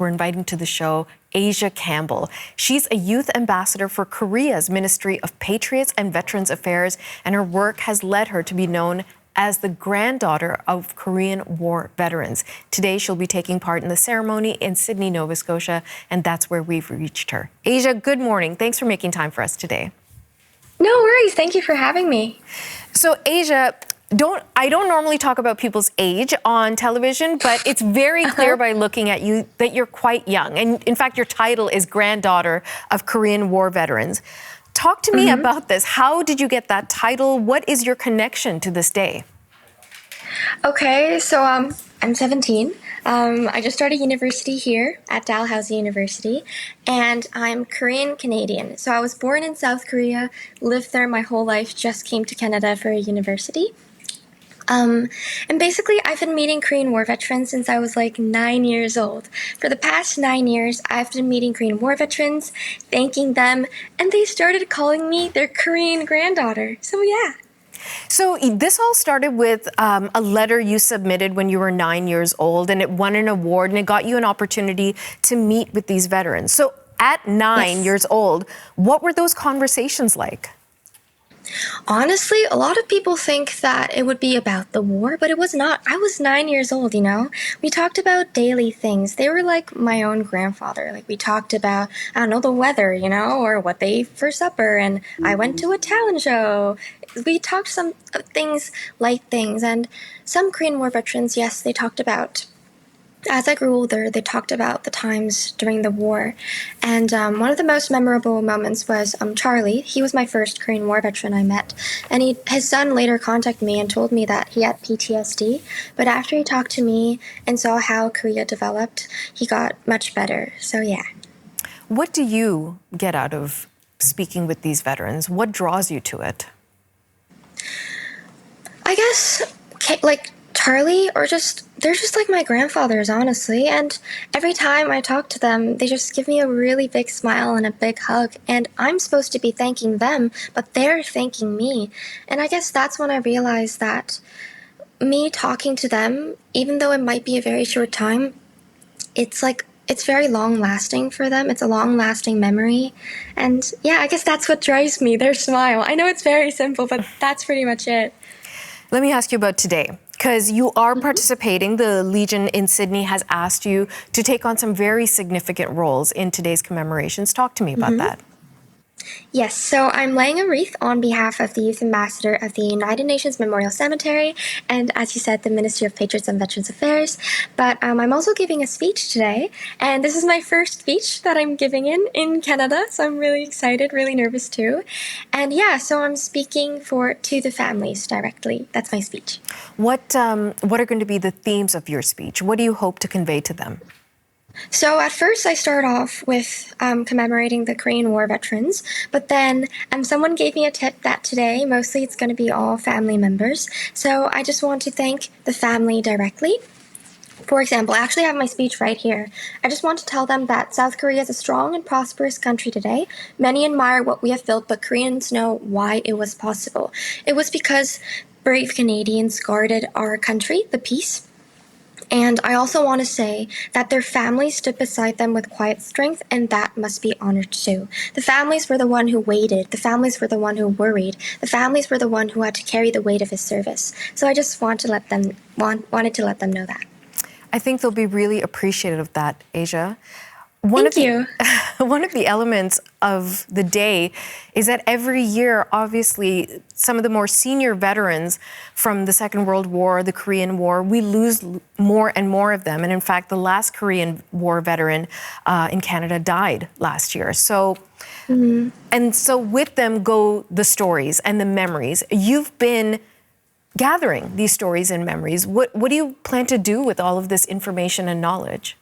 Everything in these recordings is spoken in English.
we're inviting to the show Asia Campbell. She's a youth ambassador for Korea's Ministry of Patriots and Veterans Affairs, and her work has led her to be known as the granddaughter of Korean War veterans. Today, she'll be taking part in the ceremony in Sydney, Nova Scotia, and that's where we've reached her. Asia, good morning. Thanks for making time for us today. No worries. Thank you for having me. So, Asia, I don't normally talk about people's age on television, but it's very clear by looking at you that you're quite young. And in fact, your title is Granddaughter of Korean War Veterans. Talk to me about this. How did you get that title? What is your connection to this day? Okay, so I'm 17. I just started university here at Dalhousie University, and I'm Korean Canadian. So I was born in South Korea, lived there my whole life, just came to Canada for university. And basically, I've been meeting Korean War veterans since I was like 9 years old. For the past 9 years, I've been meeting Korean War veterans, thanking them, and they started calling me their Korean granddaughter. So yeah. So this all started with a letter you submitted when you were 9 years old, and it won an award, and it got you an opportunity to meet with these veterans. So at 9 years old, what were those conversations like? Honestly, a lot of people think that it would be about the war, but it was not. I was 9 years old, you know? We talked about daily things. They were like my own grandfather. Like, we talked about, I don't know, the weather, you know, or what they ate for supper, and I went to a talent show. We talked some things, light things, and some Korean War veterans, yes, they talked about. As I grew older, they talked about the times during the war. And one of the most memorable moments was Charlie. He was my first Korean War veteran I met. And his son later contacted me and told me that he had PTSD. But after he talked to me and saw how Korea developed, he got much better. So yeah. What do you get out of speaking with these veterans? What draws you to it? I guess, like, Charlie, they're just like my grandfathers, honestly. And every time I talk to them, they just give me a really big smile and a big hug. And I'm supposed to be thanking them, but they're thanking me. And I guess that's when I realized that me talking to them, even though it might be a very short time, it's very long-lasting for them. It's a long-lasting memory. And yeah, I guess that's what drives me, their smile. I know it's very simple, but that's pretty much it. Let me ask you about today, because you are participating. The Legion in Sydney has asked you to take on some very significant roles in today's commemorations. Talk to me about that. Yes, so I'm laying a wreath on behalf of the Youth Ambassador of the United Nations Memorial Cemetery and, as you said, the Ministry of Patriots and Veterans Affairs. But I'm also giving a speech today, and this is my first speech that I'm giving in Canada, so I'm really excited, really nervous too. And yeah, so I'm speaking to the families directly. That's my speech. What are going to be the themes of your speech? What do you hope to convey to them? So at first I start off with commemorating the Korean War veterans, but then someone gave me a tip that today mostly it's going to be all family members. So I just want to thank the family directly. For example, I actually have my speech right here. I just want to tell them that South Korea is a strong and prosperous country today. Many admire what we have built, but Koreans know why it was possible. It was because brave Canadians guarded our country, the peace. And I also want to say that their families stood beside them with quiet strength, and that must be honored too. The families were the one who waited. The families were the one who worried. The families were the one who had to carry the weight of his service. So I just wanted to let them know that. I think they'll be really appreciative of that, Asia. Thank you. One of the elements of the day is that every year, obviously, some of the more senior veterans from the Second World War, the Korean War, we lose more and more of them. And in fact, the last Korean War veteran in Canada died last year. So, and so with them go the stories and the memories. You've been gathering these stories and memories. What do you plan to do with all of this information and knowledge?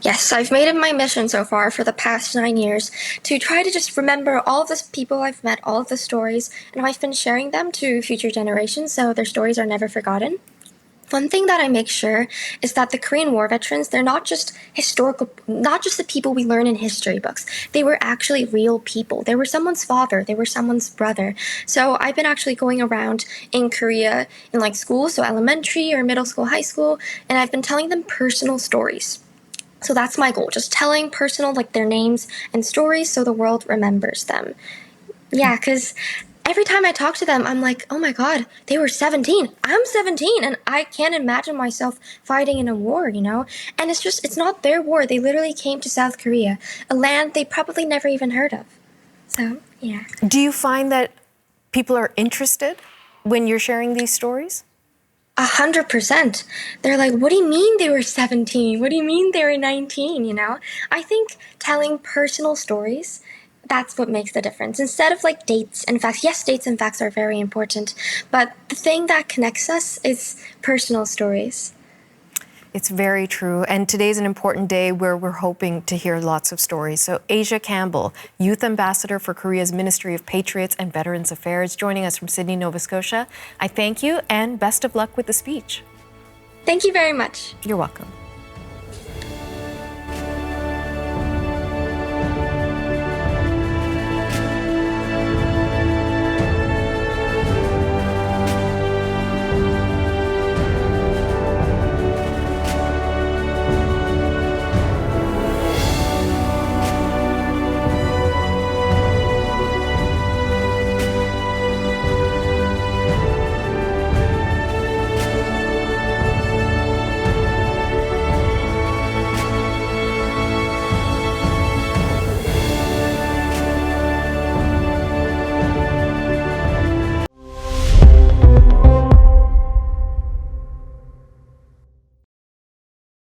Yes, I've made it my mission so far for the past 9 years to try to just remember all of the people I've met, all of the stories, and I've been sharing them to future generations so their stories are never forgotten. One thing that I make sure is that the Korean War veterans, they're not just the people we learn in history books. They were actually real people. They were someone's father. They were someone's brother. So I've been actually going around in Korea in like school, so elementary or middle school, high school, and I've been telling them personal stories. So that's my goal, just telling personal, like their names and stories so the world remembers them. Yeah, because every time I talk to them, I'm like, oh my God, they were 17. I'm 17, and I can't imagine myself fighting in a war, you know? And it's not their war. They literally came to South Korea, a land they probably never even heard of. So, yeah. Do you find that people are interested when you're sharing these stories? 100%. They're like, what do you mean they were 17? What do you mean they were 19? You know? I think telling personal stories, that's what makes the difference. Instead of like dates and facts, yes, dates and facts are very important, but the thing that connects us is personal stories. It's very true. And today's an important day where we're hoping to hear lots of stories. So Asia Campbell, Youth Ambassador for Korea's Ministry of Patriots and Veterans Affairs, joining us from Sydney, Nova Scotia. I thank you and best of luck with the speech. Thank you very much. You're welcome.